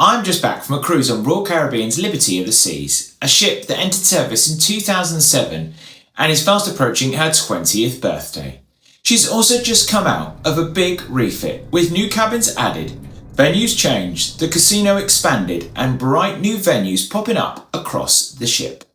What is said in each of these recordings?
I'm just back from a cruise on Royal Caribbean's Liberty of the Seas, a ship that entered service in 2007 and is fast approaching her 20th birthday. She's also just come out of a big refit, with new cabins added, venues changed, the casino expanded, and bright new venues popping up across the ship.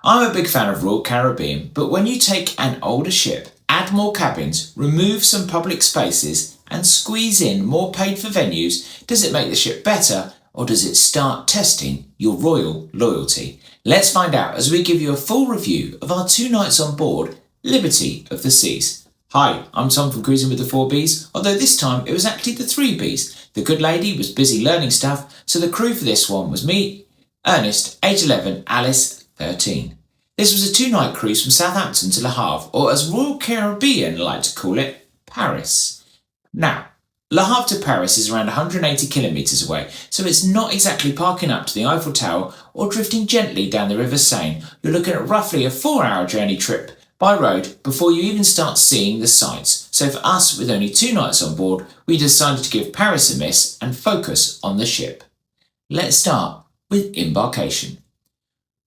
I'm a big fan of Royal Caribbean, but when you take an older ship, add more cabins, remove some public spaces, and squeeze in more paid-for venues, does it make the ship better? Or does it start testing your royal loyalty? Let's find out as we give you a full review of our 2 nights on board Liberty of the Seas. Hi, I'm Tom from Cruising with the 4Bs, although this time it was actually the 3Bs. The good lady was busy learning stuff, so the crew for this one was me, Ernest, age 11, Alice, 13. This was a 2-night cruise from Southampton to Le Havre, or as Royal Caribbean like to call it, Paris. Now, Le Havre to Paris is around 180 kilometres away, so it's not exactly parking up to the Eiffel Tower or drifting gently down the River Seine. You're looking at roughly a 4-hour journey trip by road before you even start seeing the sights. So for us, with only 2 nights on board, we decided to give Paris a miss and focus on the ship. Let's start with Embarkation.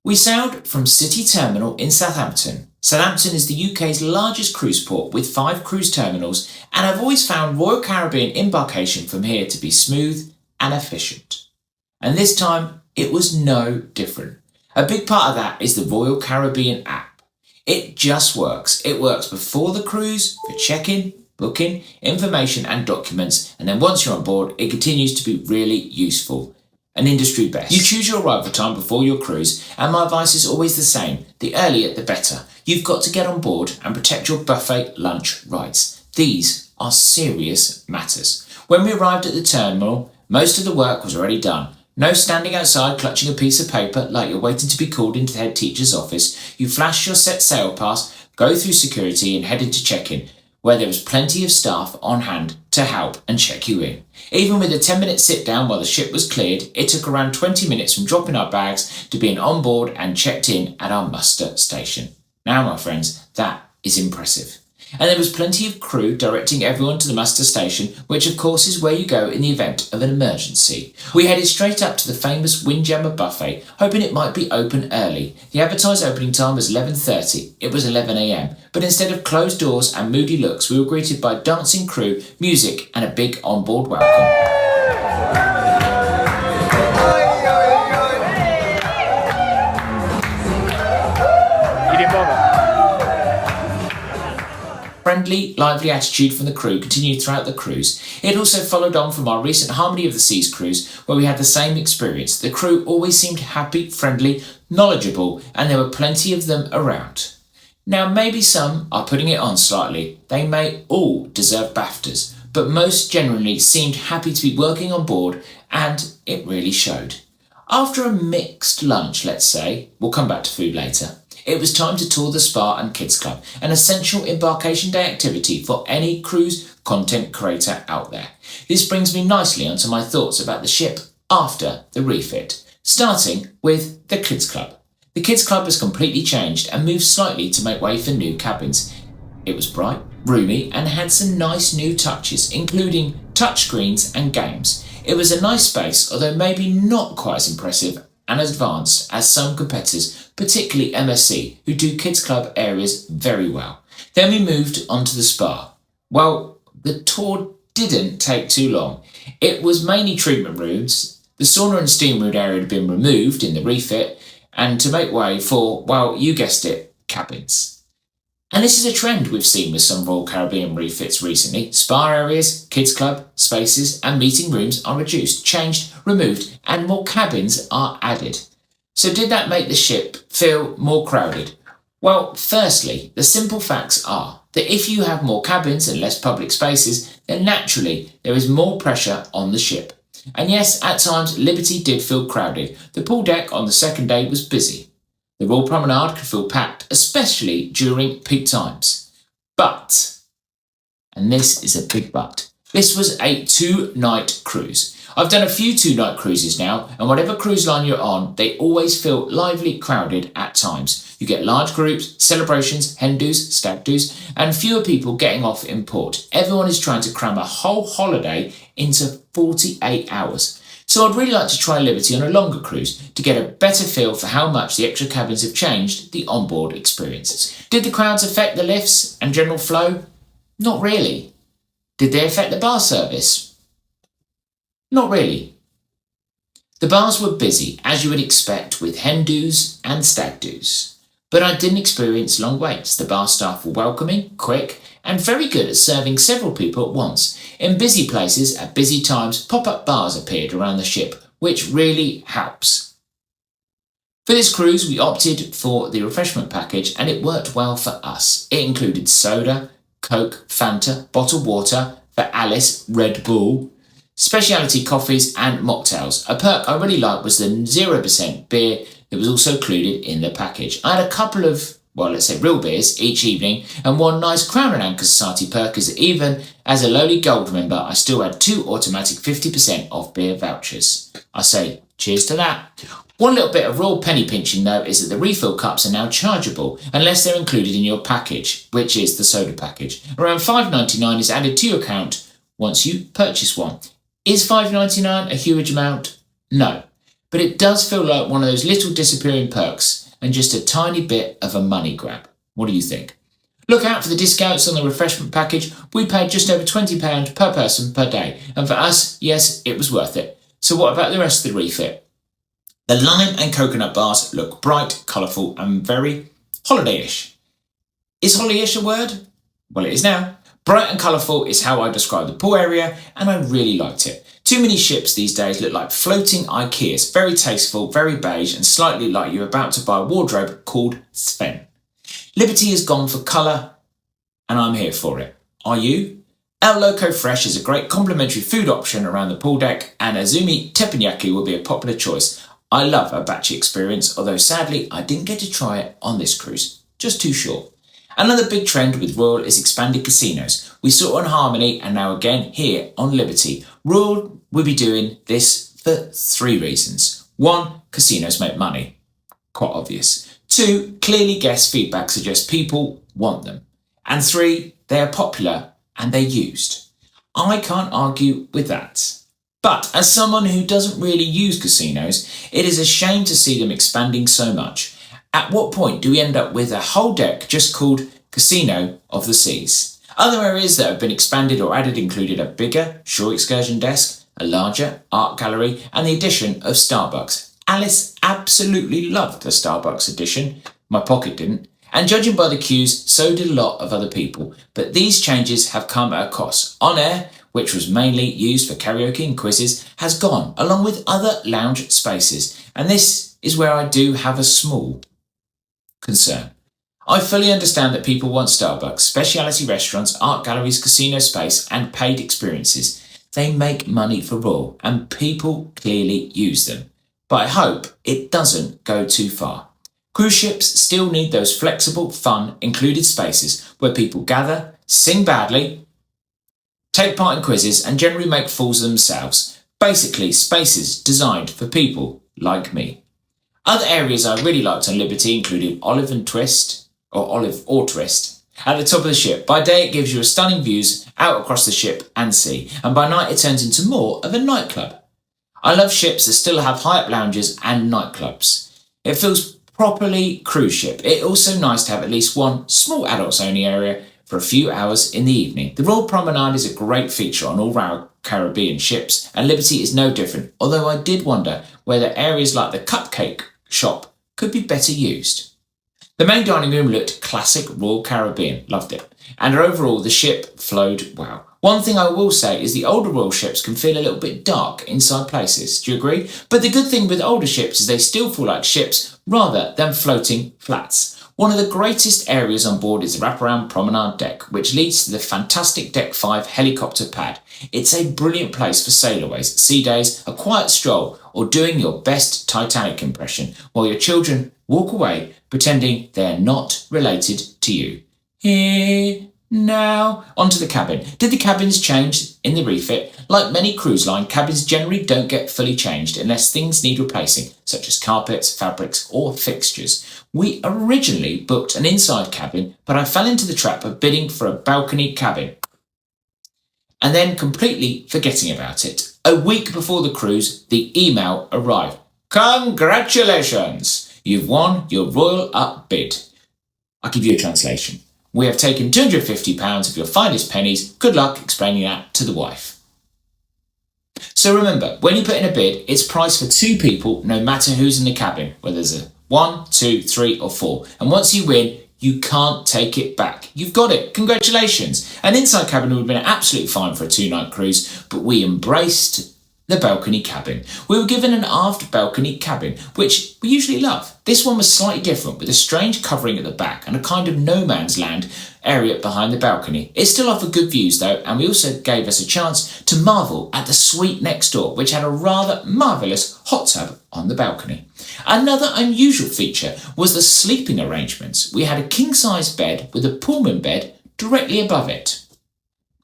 We sailed from City Terminal in Southampton. Southampton is the UK's largest cruise port with 5 cruise terminals, and I've always found Royal Caribbean Embarkation from here to be smooth and efficient. And this time, it was no different. A big part of that is the Royal Caribbean app. It just works. It works before the cruise for check-in, booking, information and documents, and then once you're on board, it continues to be really useful. An industry best. You choose your arrival time before your cruise, and my advice is always the same. The earlier the better. You've got to get on board and protect your buffet lunch rights. These are serious matters. When we arrived at the terminal, most of the work was already done. No standing outside clutching a piece of paper like you're waiting to be called into the head teacher's office. You flash your set sail pass, go through security and head into check-in, where there was plenty of staff on hand to help and check you in. Even with a 10-minute sit down while the ship was cleared, it took around 20 minutes from dropping our bags to being on board and checked in at our muster station. Now, my friends, that is impressive. And there was plenty of crew directing everyone to the muster station, which of course is where you go in the event of an emergency. We headed straight up to the famous Windjammer buffet, hoping it might be open early. The advertised opening time was 11:30. It was 11 a.m. But instead of closed doors and moody looks, we were greeted by dancing crew, music and a big onboard welcome. Friendly, lively attitude from the crew continued throughout the cruise. It also followed on from our recent Harmony of the Seas cruise, where we had the same experience. The crew always seemed happy, friendly, knowledgeable, and there were plenty of them around. Now, maybe some are putting it on slightly. They may all deserve BAFTAs, but most generally seemed happy to be working on board, and it really showed. After a mixed lunch, let's say, we'll come back to food later, it was time to tour the spa and kids club, an essential embarkation day activity for any cruise content creator out there. This brings me nicely onto my thoughts about the ship after the refit, starting with the kids club. The kids club has completely changed and moved slightly to make way for new cabins. It was bright, roomy and had some nice new touches, including touchscreens and games. It was a nice space, although maybe not quite as impressive and advanced as some competitors, particularly MSC, who do kids club areas very well. Then we moved on to the spa. Well, the tour didn't take too long. It was mainly treatment rooms. The sauna and steam room area had been removed in the refit, and to make way for, well, you guessed it, cabins. And this is a trend we've seen with some Royal Caribbean refits recently. Spa areas, kids club, spaces and meeting rooms are reduced, changed, removed, and more cabins are added. So did that make the ship feel more crowded? Well, firstly, the simple facts are that if you have more cabins and less public spaces, then naturally there is more pressure on the ship. And yes, at times Liberty did feel crowded. The pool deck on the second day was busy. The Royal Promenade could feel packed, especially during peak times. But, and this is a big but, this was a 2-night cruise. I've done a few 2-night cruises now, and whatever cruise line you're on, they always feel lively crowded at times. You get large groups, celebrations, hen do's, stag do's, and fewer people getting off in port. Everyone is trying to cram a whole holiday into 48 hours. So I'd really like to try Liberty on a longer cruise to get a better feel for how much the extra cabins have changed the onboard experiences. Did the crowds affect the lifts and general flow? Not really. Did they affect the bar service? Not really. The bars were busy, as you would expect, with hen do's and stag do's. But I didn't experience long waits. The bar staff were welcoming, quick, and very good at serving several people at once. In busy places, at busy times, pop-up bars appeared around the ship, which really helps. For this cruise, we opted for the refreshment package, and it worked well for us. It included soda, Coke, Fanta, bottled water, for Alice, Red Bull, specialty coffees and mocktails. A perk I really liked was the 0% beer that was also included in the package. I had a couple of, real beers each evening, and one nice Crown and Anchor Society perk is that even as a lowly gold member, I still had 2 automatic 50% off beer vouchers. I say cheers to that. One little bit of real penny pinching though is that the refill cups are now chargeable unless they're included in your package, which is the soda package. Around $5.99 is added to your account once you purchase one. Is $5.99 a huge amount? No, but it does feel like one of those little disappearing perks and just a tiny bit of a money grab. What do you think? Look out for the discounts on the refreshment package. We paid just over £20 per person per day, and for us, yes, it was worth it. So what about the rest of the refit? The lime and coconut bars look bright, colourful and very holiday-ish. Is holiday-ish a word? Well, it is now. Bright and colourful is how I describe the pool area, and I really liked it. Too many ships these days look like floating IKEAs, very tasteful, very beige, and slightly like you're about to buy a wardrobe called Sven. Liberty has gone for colour, and I'm here for it. Are you? El Loco Fresh is a great complimentary food option around the pool deck, and Azumi Teppanyaki will be a popular choice. I love a bachi experience, although sadly I didn't get to try it on this cruise. Just too short. Another big trend with Royal is expanded casinos. We saw it on Harmony and now again here on Liberty. Royal will be doing this for 3 reasons. 1, casinos make money. Quite obvious. 2, clearly guest feedback suggests people want them. And 3, they are popular and they're used. I can't argue with that. But as someone who doesn't really use casinos, it is a shame to see them expanding so much. At what point do we end up with a whole deck just called Casino of the Seas? Other areas that have been expanded or added included a bigger shore excursion desk, a larger art gallery, and the addition of Starbucks. Alice absolutely loved the Starbucks addition. My pocket didn't. And judging by the queues, so did a lot of other people. But these changes have come at a cost. On Air, which was mainly used for karaoke and quizzes, has gone, along with other lounge spaces. And this is where I do have a small concern. I fully understand that people want Starbucks, specialty restaurants, art galleries, casino space, and paid experiences. They make money for Royal, and people clearly use them. But I hope it doesn't go too far. Cruise ships still need those flexible, fun, included spaces where people gather, sing badly, take part in quizzes, and generally make fools of themselves. Basically, spaces designed for people like me. Other areas I really liked on Liberty included Olive or Twist at the top of the ship. By day it gives you stunning views out across the ship and sea, and by night it turns into more of a nightclub. I love ships that still have high-up lounges and nightclubs. It feels properly cruise ship. It's also nice to have at least one small adults only area for a few hours in the evening. The Royal Promenade is a great feature on all our Caribbean ships, and Liberty is no different, although I did wonder whether areas like the Cupcake Shop could be better used. The main dining room looked classic Royal Caribbean, loved it, and overall the ship flowed well. One thing I will say is the older Royal ships can feel a little bit dark inside places, do you agree? But the good thing with older ships is they still feel like ships rather than floating flats. One of the greatest areas on board is the wraparound promenade deck, which leads to the fantastic Deck 5 helicopter pad. It's a brilliant place for sailorways, sea days, a quiet stroll, or doing your best Titanic impression while your children walk away pretending they're not related to you. Here, now, onto the cabin. Did the cabins change in the refit? Like many cruise line, cabins generally don't get fully changed unless things need replacing, such as carpets, fabrics, or fixtures. We originally booked an inside cabin, but I fell into the trap of bidding for a balcony cabin and then completely forgetting about it. A week before the cruise, the email arrived. Congratulations! You've won your royal upbid. I'll give you a translation. We have taken £250 of your finest pennies. Good luck explaining that to the wife. So remember, when you put in a bid, it's priced for 2 people, no matter who's in the cabin, whether there's a 1, 2, 3 or 4. And once you win, you can't take it back. You've got it. Congratulations. An inside cabin would have been absolutely fine for a 2-night cruise, but we embraced the balcony cabin. We were given an aft balcony cabin, which we usually love. This one was slightly different, with a strange covering at the back and a kind of no man's land area behind the balcony. It still offered good views though, and we also gave us a chance to marvel at the suite next door, which had a rather marvellous hot tub on the balcony. Another unusual feature was the sleeping arrangements. We had a king-size bed with a Pullman bed directly above it.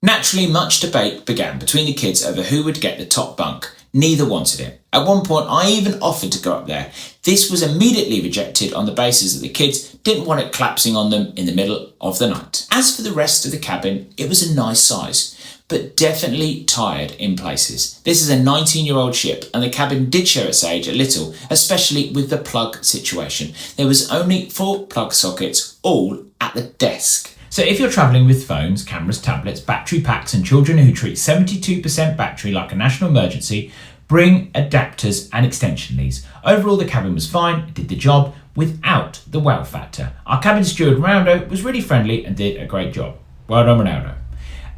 Naturally, much debate began between the kids over who would get the top bunk. Neither wanted it. At one point, I even offered to go up there. This was immediately rejected on the basis that the kids didn't want it collapsing on them in the middle of the night. As for the rest of the cabin, it was a nice size, but definitely tired in places. This is a 19-year-old ship, and the cabin did show its age a little, especially with the plug situation. There was only 4 plug sockets, all at the desk. So if you're travelling with phones, cameras, tablets, battery packs and children who treat 72% battery like a national emergency, bring adapters and extension leads. Overall, the cabin was fine, it did the job without the wow factor. Our cabin steward, Ronaldo, was really friendly and did a great job. Well done, Ronaldo.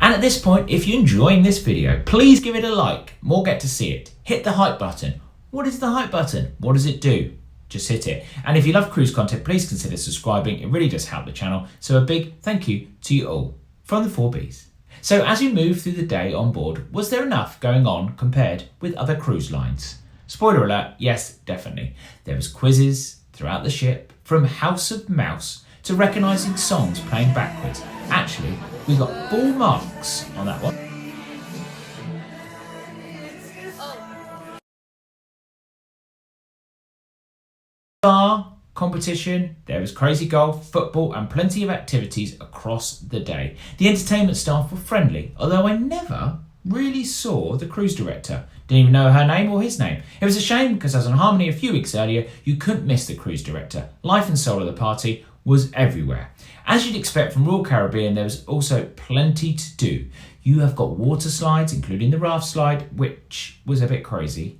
And at this point, if you're enjoying this video, please give it a like. More get to see it. Hit the hype button. What is the hype button? What does it do? Just hit it. And if you love cruise content, please consider subscribing. It really does help the channel. So a big thank you to you all from the 4Bs. So as you move through the day on board, was there enough going on compared with other cruise lines? Spoiler alert, yes, definitely. There was quizzes throughout the ship, from House of Mouse to recognising songs playing backwards. Actually, we got full marks on that one. Bar competition, there was crazy golf, football and plenty of activities across the day. The entertainment staff were friendly, although I never really saw the cruise director. Didn't even know her name or his name. It was a shame because as on Harmony a few weeks earlier, you couldn't miss the cruise director. Life and soul of the party was everywhere. As you'd expect from Royal Caribbean, there was also plenty to do. You have got water slides, including the raft slide, which was a bit crazy.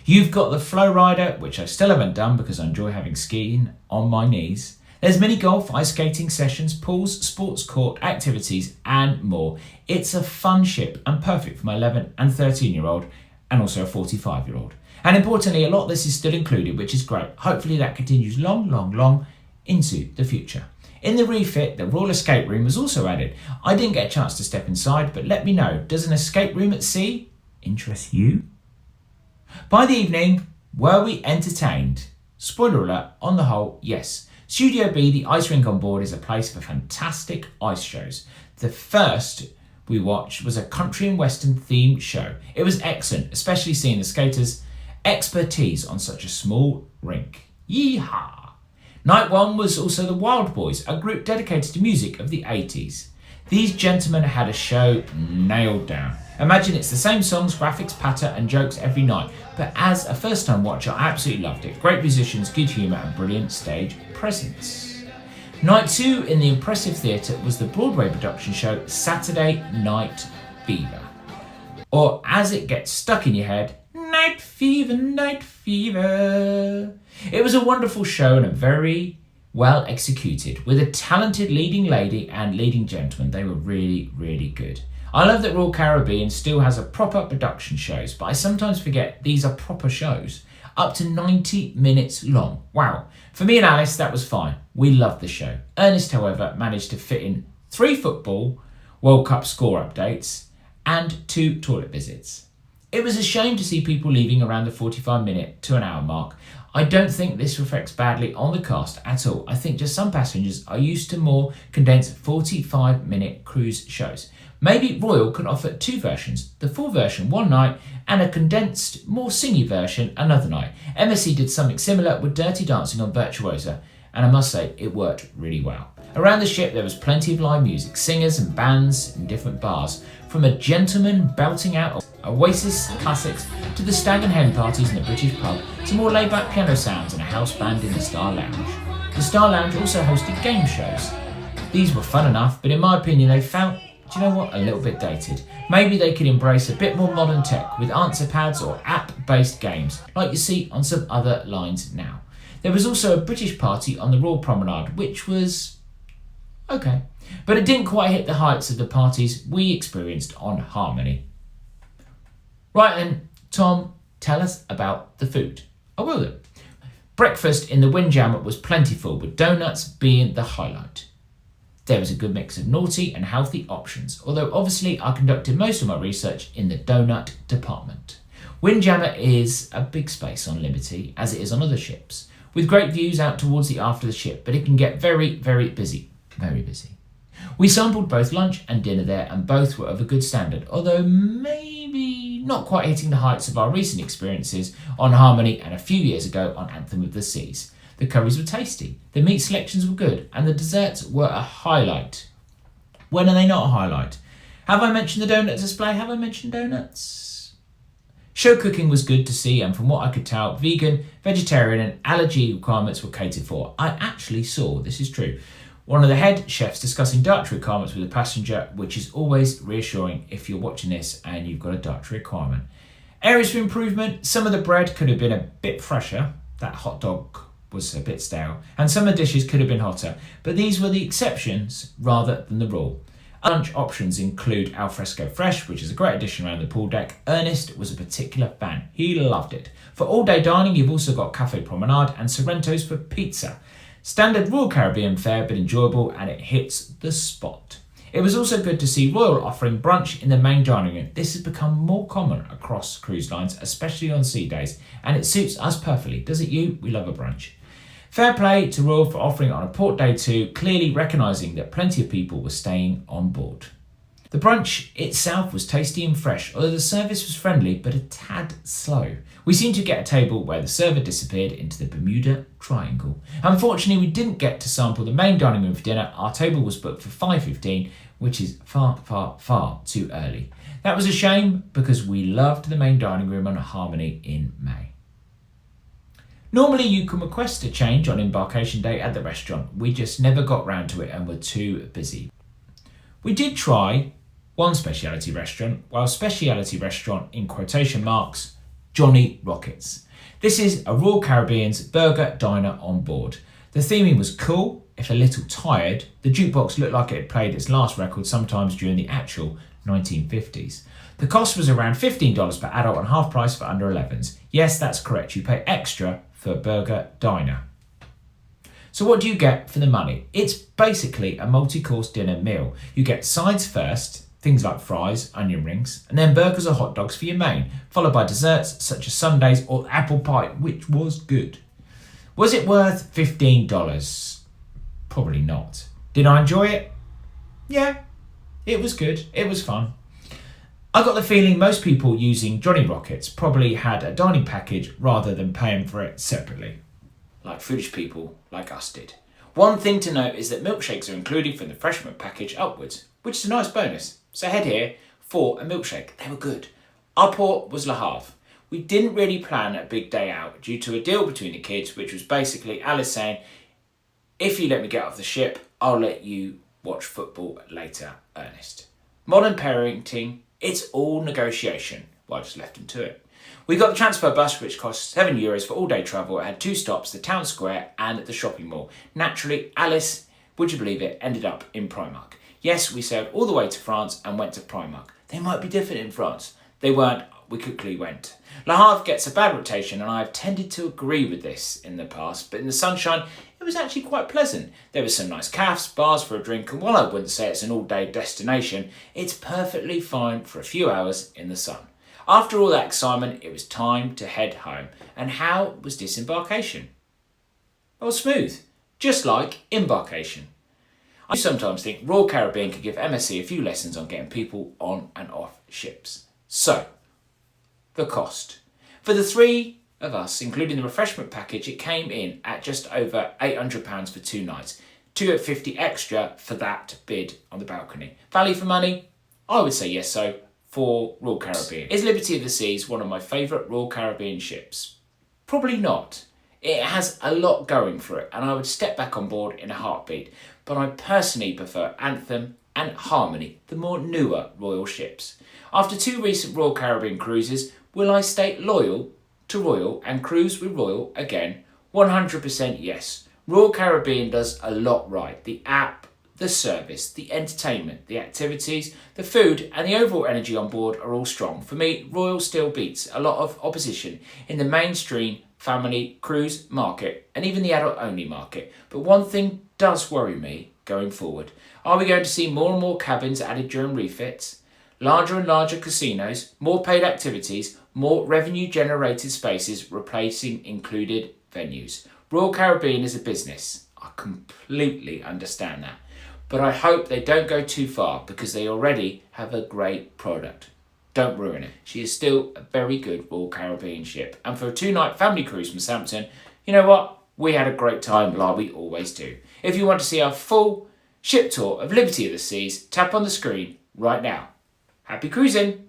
You've got the flow rider, which I still haven't done because I enjoy having skiing on my knees. There's mini golf, ice skating sessions, pools, sports court, activities and more. It's a fun ship and perfect for my 11 and 13-year-old and also a 45-year-old. And importantly, a lot of this is still included, which is great. Hopefully that continues long into the future. In the refit, the Royal Escape Room was also added. I didn't get a chance to step inside, but let me know, does an escape room at sea interest you? By the evening, were we entertained? Spoiler alert, on the whole, yes. Studio B, the ice rink on board, is a place for fantastic ice shows. The first we watched was a country and western themed show. It was excellent, especially seeing the skaters' expertise on such a small rink. Yeehaw! Night 1 was also the Wild Boys, a group dedicated to music of the 80s. These gentlemen had a show nailed down. Imagine it's the same songs, graphics, patter and jokes every night, but as a first-time watcher, I absolutely loved it. Great musicians, good humour and brilliant stage presence. Night 2 in the impressive theatre was the Broadway production show Saturday Night Fever. Or as it gets stuck in your head, Night Fever, Night Fever. It was a wonderful show and a very well executed, with a talented leading lady and leading gentleman. They were really good. I love that Royal Caribbean still has a proper production shows, but I sometimes forget these are proper shows, up to 90 minutes long. Wow. For me and Alice, that was fine. We loved the show. Ernest, however, managed to fit in 3 football World Cup score updates and 2 toilet visits. It was a shame to see people leaving around the 45-minute to an hour mark. I don't think this reflects badly on the cast at all. I think just some passengers are used to more condensed 45-minute cruise shows. Maybe Royal could offer 2 versions, the full version one night and a condensed, more singy version another night. MSC did something similar with Dirty Dancing on Virtuosa, and I must say it worked really well. Around the ship there was plenty of live music, singers and bands in different bars. From a gentleman belting out Oasis classics to the stag and hen parties in the British pub to more laid-back piano sounds and a house band in the Star Lounge. The Star Lounge also hosted game shows. These were fun enough, but in my opinion they felt, do you know what, a little bit dated. Maybe they could embrace a bit more modern tech with answer pads or app-based games like you see on some other lines now. There was also a British party on the Royal Promenade which was okay, but it didn't quite hit the heights of the parties we experienced on Harmony. Right then, Tom, tell us about the food. I will do. Breakfast in the Windjammer was plentiful, with donuts being the highlight. There was a good mix of naughty and healthy options, although obviously I conducted most of my research in the donut department. Windjammer is a big space on Liberty, as it is on other ships, with great views out towards the aft of the ship, but it can get very, very busy. Very busy. We sampled both lunch and dinner there, and both were of a good standard, although maybe not quite hitting the heights of our recent experiences on Harmony and a few years ago on Anthem of the Seas. The curries were tasty, the meat selections were good, and the desserts were a highlight. When are they not a highlight? Have I mentioned the donut display? Have I mentioned donuts? Show cooking was good to see, and from what I could tell, vegan, vegetarian and allergy requirements were catered for. I actually saw, this is true, one of the head chefs discussing dietary requirements with a passenger, which is always reassuring if you're watching this and you've got a dietary requirement. Areas for improvement: some of the bread could have been a bit fresher, that hot dog was a bit stale, and some of the dishes could have been hotter, but these were the exceptions rather than the rule. Lunch options include alfresco fresh, which is a great addition around the pool deck. Ernest was a particular fan, he loved it. For all day dining you've also got Cafe Promenade and Sorrento's for pizza. Standard Royal Caribbean fare, but enjoyable, and it hits the spot. It was also good to see Royal offering brunch in the main dining room. This has become more common across cruise lines, especially on sea days, and it suits us perfectly. Does it you? We love a brunch. Fair play to Royal for offering it on a port day too, clearly recognising that plenty of people were staying on board. The brunch itself was tasty and fresh, although the service was friendly but a tad slow. We seemed to get a table where the server disappeared into the Bermuda Triangle. Unfortunately, we didn't get to sample the main dining room for dinner. Our table was booked for 5:15, which is far, far, far too early. That was a shame because we loved the main dining room on Harmony in May. Normally you can request a change on embarkation day at the restaurant. We just never got round to it and were too busy. We did try one speciality restaurant, while speciality restaurant in quotation marks, Johnny Rockets. This is a Royal Caribbean's burger diner on board. The theming was cool, if a little tired. The jukebox looked like it had played its last record sometimes during the actual 1950s. The cost was around $15 per adult and half price for under 11s. Yes, that's correct, you pay extra for a burger diner. So what do you get for the money? It's basically a multi-course dinner meal. You get sides first, things like fries, onion rings, and then burgers or hot dogs for your main, followed by desserts such as sundaes or apple pie, which was good. Was it worth $15? Probably not. Did I enjoy it? Yeah, it was good. It was fun. I got the feeling most people using Johnny Rockets probably had a dining package rather than paying for it separately, like foolish people like us did. One thing to note is that milkshakes are included from the refreshment package upwards, which is a nice bonus. So head here for a milkshake. They were good. Our port was Le Havre. We didn't really plan a big day out due to a deal between the kids, which was basically Alice saying, if you let me get off the ship, I'll let you watch football later, Ernest. Modern parenting, it's all negotiation. Well, I just left him to it. We got the transfer bus, which cost €7 for all-day travel. It had 2 stops, the town square and the shopping mall. Naturally, Alice, would you believe it, ended up in Primark. Yes, we sailed all the way to France and went to Primark. They might be different in France. They weren't. We quickly went. Le Havre gets a bad reputation, and I have tended to agree with this in the past, but in the sunshine, it was actually quite pleasant. There were some nice cafes, bars for a drink, and while I wouldn't say it's an all-day destination, it's perfectly fine for a few hours in the sun. After all that excitement, it was time to head home. And how was disembarkation? Well, smooth, just like embarkation. I sometimes think Royal Caribbean could give MSC a few lessons on getting people on and off ships. So, the cost. For the 3 of us, including the refreshment package, it came in at just over £800 for 2 nights. $250 extra for that bid on the balcony. Value for money? I would say yes so for Royal Caribbean. Is Liberty of the Seas one of my favourite Royal Caribbean ships? Probably not. It has a lot going for it and I would step back on board in a heartbeat, but I personally prefer Anthem and Harmony, the more newer Royal ships. After 2 recent Royal Caribbean cruises, will I stay loyal to Royal and cruise with Royal again? 100% yes. Royal Caribbean does a lot right. The app, the service, the entertainment, the activities, the food and the overall energy on board are all strong. For me, Royal still beats a lot of opposition in the mainstream family cruise market and even the adult only market. But one thing does worry me going forward. Are we going to see more and more cabins added during refits? Larger and larger casinos, more paid activities, more revenue generated spaces replacing included venues. Royal Caribbean is a business. I completely understand that. But I hope they don't go too far because they already have a great product. Don't ruin it. She is still a very good Royal Caribbean ship. And for a 2-night family cruise from Southampton, you know what? We had a great time like we always do. If you want to see our full ship tour of Liberty of the Seas, tap on the screen right now. Happy cruising!